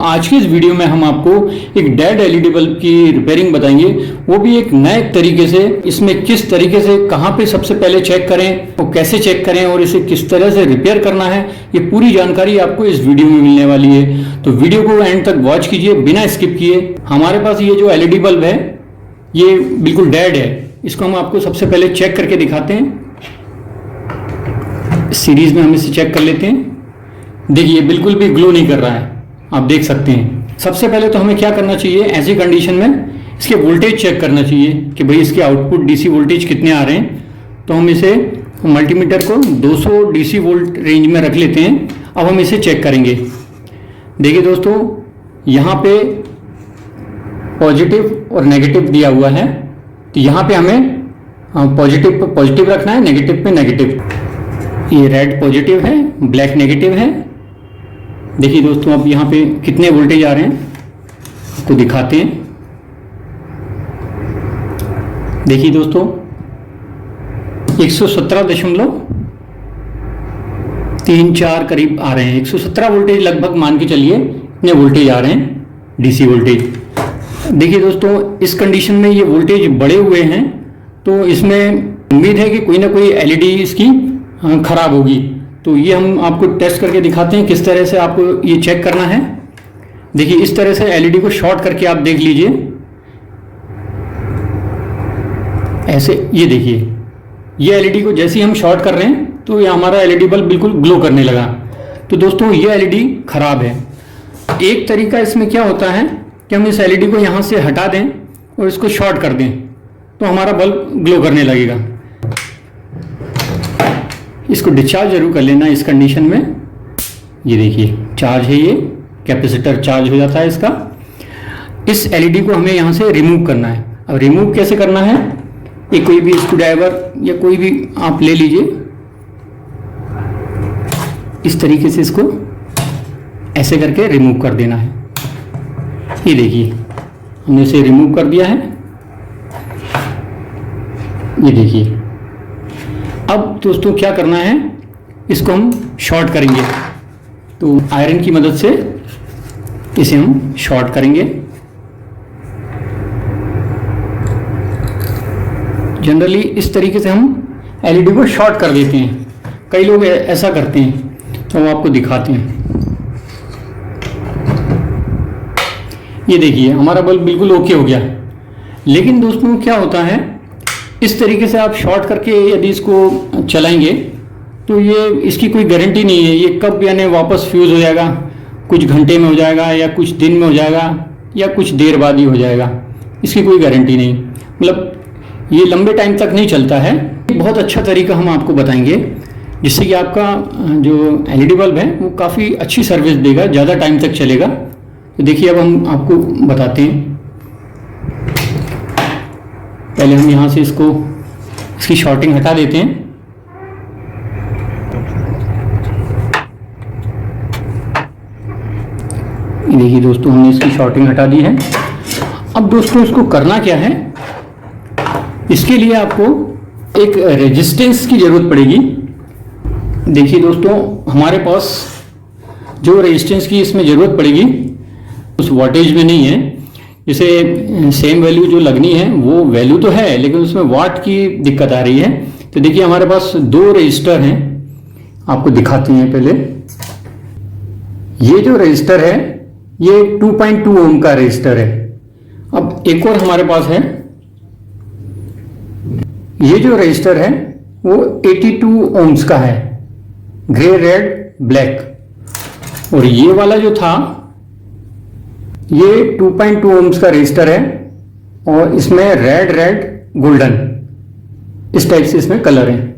आज की इस वीडियो में हम आपको एक डेड एलईडी बल्ब की रिपेयरिंग बताएंगे, वो भी एक नए तरीके से। इसमें किस तरीके से, कहां पे सबसे पहले चेक करें, वो कैसे चेक करें और इसे किस तरह से रिपेयर करना है, ये पूरी जानकारी आपको इस वीडियो में मिलने वाली है। तो वीडियो को एंड तक वॉच कीजिए बिना स्किप किए। हमारे पास ये जो एलईडी बल्ब है ये बिल्कुल डेड है। इसको हम आपको सबसे पहले चेक करके दिखाते हैं। सीरीज में हम इसे चेक कर लेते हैं। देखिए बिल्कुल भी ग्लो नहीं कर रहा है, आप देख सकते हैं। सबसे पहले तो हमें क्या करना चाहिए, ऐसी कंडीशन में इसके वोल्टेज चेक करना चाहिए कि भाई इसके आउटपुट डीसी वोल्टेज कितने आ रहे हैं। तो हम इसे मल्टीमीटर को 200 डीसी वोल्ट रेंज में रख लेते हैं। अब हम इसे चेक करेंगे। देखिए दोस्तों, यहाँ पे पॉजिटिव और नेगेटिव दिया हुआ है। तो यहाँ पे हमें पॉजिटिव पे पॉजिटिव रखना है, नेगेटिव पे नेगेटिव। ये रेड पॉजिटिव है, ब्लैक नेगेटिव है। देखिए दोस्तों, अब यहाँ पे कितने वोल्टेज आ रहे हैं आपको दिखाते हैं। देखिए दोस्तों, 117.34 करीब आ रहे हैं। 117 वोल्टेज लगभग मान के चलिए, इतने वोल्टेज आ रहे हैं डीसी वोल्टेज। देखिए दोस्तों, इस कंडीशन में ये वोल्टेज बढ़े हुए हैं, तो इसमें उम्मीद है कि कोई ना कोई एलईडी इसकी खराब होगी। तो ये हम आपको टेस्ट करके दिखाते हैं किस तरह से आपको ये चेक करना है। देखिए इस तरह से एलईडी को शॉर्ट करके आप देख लीजिए, ऐसे। ये देखिए, ये एलईडी को जैसे ही हम शॉर्ट कर रहे हैं तो ये हमारा एलईडी बल्ब बिल्कुल ग्लो करने लगा। तो दोस्तों, ये एलईडी खराब है। एक तरीका इसमें क्या होता है कि हम इस एलईडी को यहाँ से हटा दें और इसको शॉर्ट कर दें, तो हमारा बल्ब ग्लो करने लगेगा। इसको डिस्चार्ज जरूर कर लेना इस कंडीशन में। ये देखिए चार्ज है, ये कैपेसिटर चार्ज हो जाता है इसका। इस एलईडी को हमें यहाँ से रिमूव करना है। अब रिमूव कैसे करना है, ये कोई भी स्क्रू ड्राइवर या कोई भी आप ले लीजिए। इस तरीके से इसको ऐसे करके रिमूव कर देना है। ये देखिए हमने इसे रिमूव कर दिया है। ये देखिए, अब दोस्तों क्या करना है, इसको हम शॉर्ट करेंगे। तो आयरन की मदद से इसे हम शॉर्ट करेंगे। जनरली इस तरीके से हम एलईडी को शॉर्ट कर देते हैं। कई लोग ऐसा करते हैं, तो हम आपको दिखाते हैं। ये देखिए हमारा बल्ब बिल्कुल ओके हो गया। लेकिन दोस्तों क्या होता है, इस तरीके से आप शॉर्ट करके यदि इसको चलाएंगे तो ये इसकी कोई गारंटी नहीं है ये कब यानी वापस फ्यूज़ हो जाएगा। कुछ घंटे में हो जाएगा, या कुछ दिन में हो जाएगा, या कुछ देर बाद ही हो जाएगा। इसकी कोई गारंटी नहीं, मतलब ये लंबे टाइम तक नहीं चलता है। बहुत अच्छा तरीका हम आपको बताएंगे जिससे कि आपका जो एलईडी बल्ब है वो काफ़ी अच्छी सर्विस देगा, ज़्यादा टाइम तक चलेगा। तो देखिए अब हम आपको बताते हैं। पहले हम यहाँ से इसकी शॉर्टिंग हटा देते हैं। देखिए दोस्तों, हमने इसकी शॉर्टिंग हटा दी है। अब दोस्तों इसको करना क्या है, इसके लिए आपको एक रेजिस्टेंस की ज़रूरत पड़ेगी। देखिए दोस्तों, हमारे पास जो रेजिस्टेंस की इसमें ज़रूरत पड़ेगी उस वॉटेज में नहीं है। जैसे सेम वैल्यू जो लगनी है वो वैल्यू तो है, लेकिन उसमें वाट की दिक्कत आ रही है। तो देखिए हमारे पास 2 रजिस्टर हैं, आपको दिखाते हैं। पहले ये जो रजिस्टर है ये 2.2 ओम का रजिस्टर है। अब एक और हमारे पास है, ये जो रजिस्टर है वो 82 ओम्स का है, ग्रे रेड ब्लैक। और ये वाला जो था ये 2.2 ओम्स का रजिस्टर है, और इसमें रेड रेड गोल्डन इस टाइप से इसमें कलर है।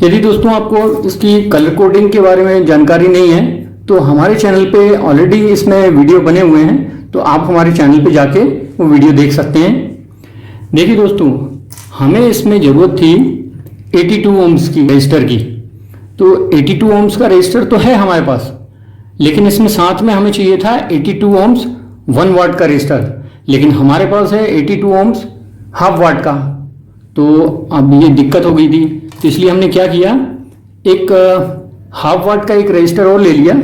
यदि दोस्तों आपको इसकी कलर कोडिंग के बारे में जानकारी नहीं है तो हमारे चैनल पे ऑलरेडी इसमें वीडियो बने हुए हैं, तो आप हमारे चैनल पे जाके वो वीडियो देख सकते हैं। देखिए दोस्तों, हमें इसमें ज़रूरत थी 82 ओम्स की रजिस्टर की। तो 82 ओम्स का रजिस्टर तो है हमारे पास, लेकिन इसमें साथ में हमें चाहिए था 82 ओम्स 1 वाट का रजिस्टर, लेकिन हमारे पास है 82 ओम्स हाफ वाट का। तो अब ये दिक्कत हो गई थी, तो इसलिए हमने क्या किया, एक हाफ वाट का एक रजिस्टर और ले लिया,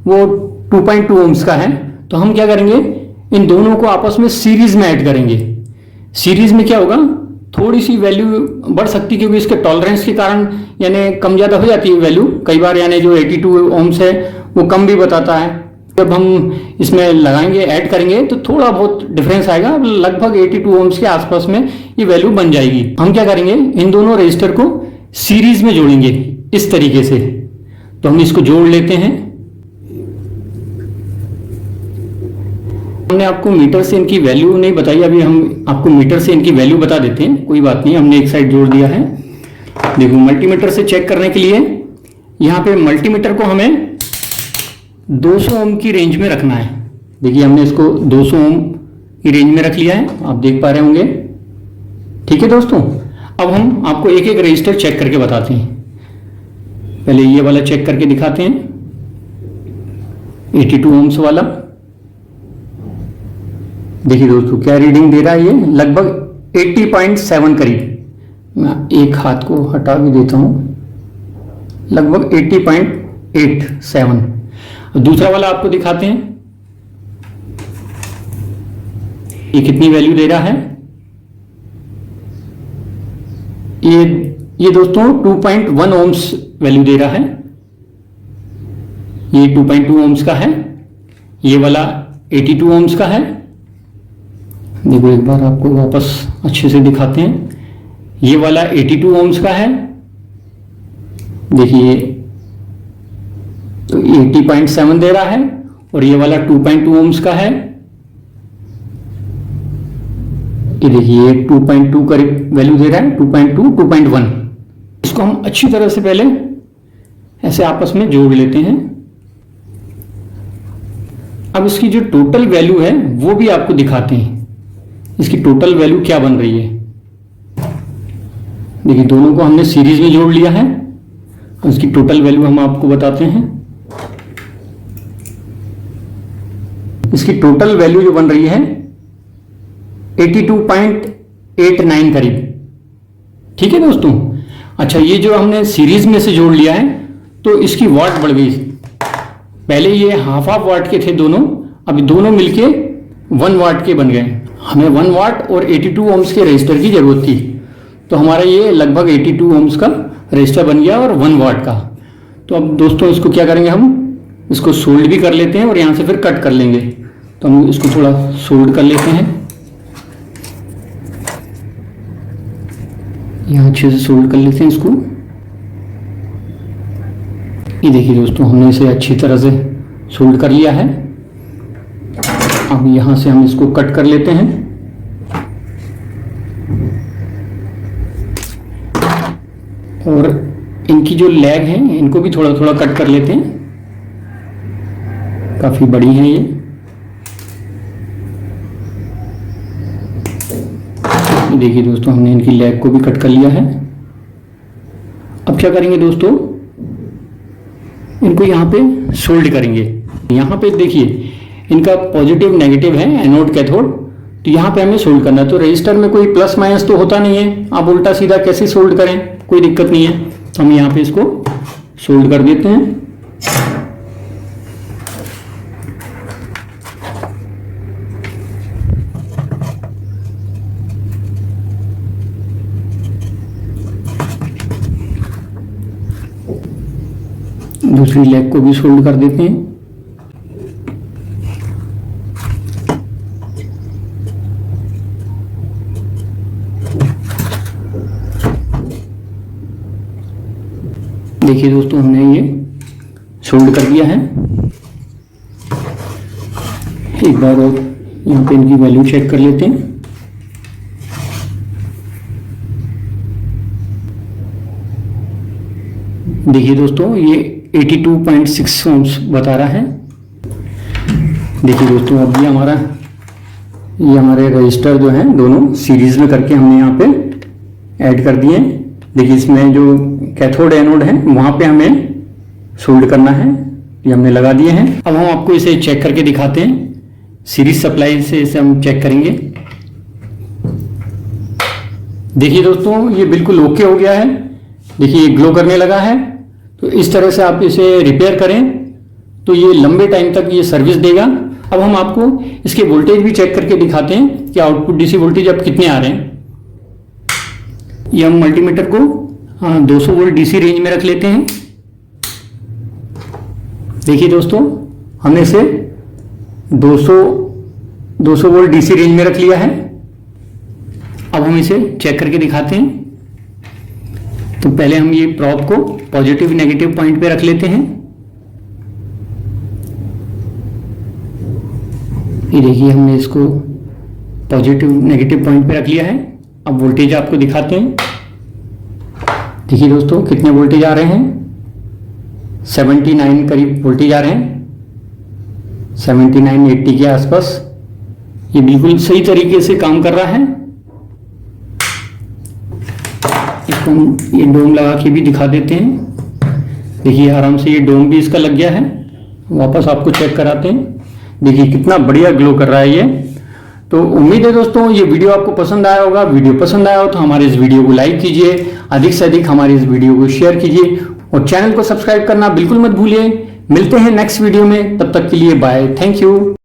वो 2.2 ओम्स का है। तो हम क्या करेंगे, इन दोनों को आपस में सीरीज में ऐड करेंगे। सीरीज में क्या होगा, थोड़ी सी वैल्यू बढ़ सकती है क्योंकि इसके टॉलरेंस के कारण यानी कम ज़्यादा हो जाती है वैल्यू कई बार, यानी जो 82 ओम्स है वो कम भी बताता है। जब हम इसमें लगाएंगे, ऐड करेंगे तो थोड़ा बहुत डिफरेंस आएगा, लगभग 82 ओम्स के आसपास में ये वैल्यू बन जाएगी। हम क्या करेंगे, इन दोनों रजिस्टर को सीरीज में जोड़ेंगे इस तरीके से। तो हम इसको जोड़ लेते हैं। हमने आपको मीटर से इनकी वैल्यू नहीं बताई, अभी हम आपको मीटर से इनकी वैल्यू बता देते हैं। कोई बात नहीं, हमने एक साइड जोड़ दिया है। देखो, मल्टीमीटर से चेक करने के लिए यहाँ पे मल्टीमीटर को हमें 200 ओम की रेंज में रखना है। देखिए, हमने इसको 200 ओम की रेंज में रख लिया है, आप देख पा रहे होंगे। ठीक है दोस्तों, अब हम आपको एक एक रजिस्टर चेक करके बताते हैं। पहले ये वाला चेक करके दिखाते हैं, 82 ओम्स वाला। देखिए दोस्तों, क्या रीडिंग दे रहा है, ये लगभग 80.7 करीब। मैं एक हाथ को हटा भी देता हूं, लगभग 80.87। दूसरा वाला आपको दिखाते हैं, ये कितनी वैल्यू दे रहा है। ये दोस्तों 2.1 ओम्स वैल्यू दे रहा है। ये 2.2 ओम्स का है, ये वाला 82 ओम्स का है। देखो, एक बार आपको वापस अच्छे से दिखाते हैं। ये वाला 82 ओम्स का है। देखिए, तो 80.7 दे रहा है, और ये वाला 2.2 ओम्स का है। ये देखिए, 2.2 करीब वैल्यू दे रहा है, 2.2, 2.1। इसको हम अच्छी तरह से पहले ऐसे आपस में जोड़ लेते हैं। अब इसकी जो टोटल वैल्यू है वो भी आपको दिखाते हैं, इसकी टोटल वैल्यू क्या बन रही है। देखिए, दोनों को हमने सीरीज में जोड़ लिया है, और इसकी टोटल वैल्यू हम आपको बताते हैं। इसकी टोटल वैल्यू जो बन रही है 82.89 करीब। ठीक है दोस्तों। अच्छा, ये जो हमने सीरीज में से जोड़ लिया है तो इसकी वाट बढ़ गई। पहले ये हाफ वाट के थे दोनों, अभी दोनों मिलके 1 वाट के बन गए। हमें 1 वाट और 82 ओम्स के रजिस्टर की जरूरत थी, तो हमारा ये लगभग 82 ओम्स का रजिस्टर बन गया और 1 वाट का। तो अब दोस्तों इसको क्या करेंगे, हम इसको सोल्ड भी कर लेते हैं और यहाँ से फिर कट कर लेंगे। तो हम इसको थोड़ा सोल्ड कर लेते हैं, यहाँ अच्छे से सोल्ड कर लेते हैं इसको। ये देखिए दोस्तों, हमने इसे अच्छी तरह से सोल्ड कर लिया है। अब यहाँ से हम इसको कट कर लेते हैं। और इनकी जो लेग है इनको भी थोड़ा थोड़ा कट कर लेते हैं, काफी बड़ी है ये। देखिए दोस्तों, हमने इनकी लेग को भी कट कर लिया है। अब क्या करेंगे दोस्तों, इनको यहाँ पे सोल्ड करेंगे। यहाँ पे देखिए, इनका पॉजिटिव नेगेटिव है, एनोड कैथोड। तो यहाँ पे हमें सोल्ड करना है। तो रजिस्टर में कोई प्लस माइनस तो होता नहीं है, आप उल्टा सीधा कैसे सोल्ड करें, कोई दिक्कत नहीं है। तो हम यहाँ पे इसको सोल्ड कर देते हैं। दूसरी लेग को भी सोल्ड कर देते हैं। देखिए दोस्तों, हमने ये सोल्ड कर दिया है। एक बार और यहाँ पे इनकी वैल्यू चेक कर लेते हैं। देखिए दोस्तों, ये 82.6 ओम्स बता रहा है। देखिए दोस्तों, अब ये हमारे रजिस्टर जो हैं दोनों सीरीज में करके हमने यहाँ पे ऐड कर दिए। देखिए, इसमें जो कैथोड एनोड है वहाँ पे हमें सोल्ड करना है, ये हमने लगा दिए हैं। अब हम आपको इसे चेक करके दिखाते हैं। सीरीज सप्लाई से इसे हम चेक करेंगे। देखिए दोस्तों, ये बिल्कुल ओके हो गया है। देखिए, ग्लो करने लगा है। तो इस तरह से आप इसे रिपेयर करें तो ये लंबे टाइम तक ये सर्विस देगा। अब हम आपको इसके वोल्टेज भी चेक करके दिखाते हैं कि आउटपुट डीसी वोल्टेज अब कितने आ रहे हैं। ये हम मल्टीमीटर को 200 वोल्ट डीसी रेंज में रख लेते हैं। देखिए दोस्तों, हमने इसे 200 वोल्ट डीसी रेंज में रख लिया है। अब हम इसे चेक करके दिखाते हैं। तो पहले हम ये प्रॉब को पॉजिटिव नेगेटिव पॉइंट पे रख लेते हैं। ये देखिए, हमने इसको पॉजिटिव नेगेटिव पॉइंट पे रख लिया है। अब वोल्टेज आपको दिखाते हैं। देखिए दोस्तों, कितने वोल्टेज आ रहे हैं, 79 करीब वोल्टेज आ रहे हैं, 79-80 के आसपास। ये बिल्कुल सही तरीके से काम कर रहा है। इसको हम ये डोम लगा के भी दिखा देते हैं। देखिए, आराम से ये डोम भी इसका लग गया है। वापस आपको चेक कराते हैं। देखिए कितना बढ़िया ग्लो कर रहा है ये। तो उम्मीद है दोस्तों ये वीडियो आपको पसंद आया होगा। वीडियो पसंद आया हो तो हमारे इस वीडियो को लाइक कीजिए, अधिक से अधिक हमारी इस वीडियो को शेयर कीजिए और चैनल को सब्सक्राइब करना बिल्कुल मत भूलिए। मिलते हैं नेक्स्ट वीडियो में, तब तक के लिए बाय, थैंक यू।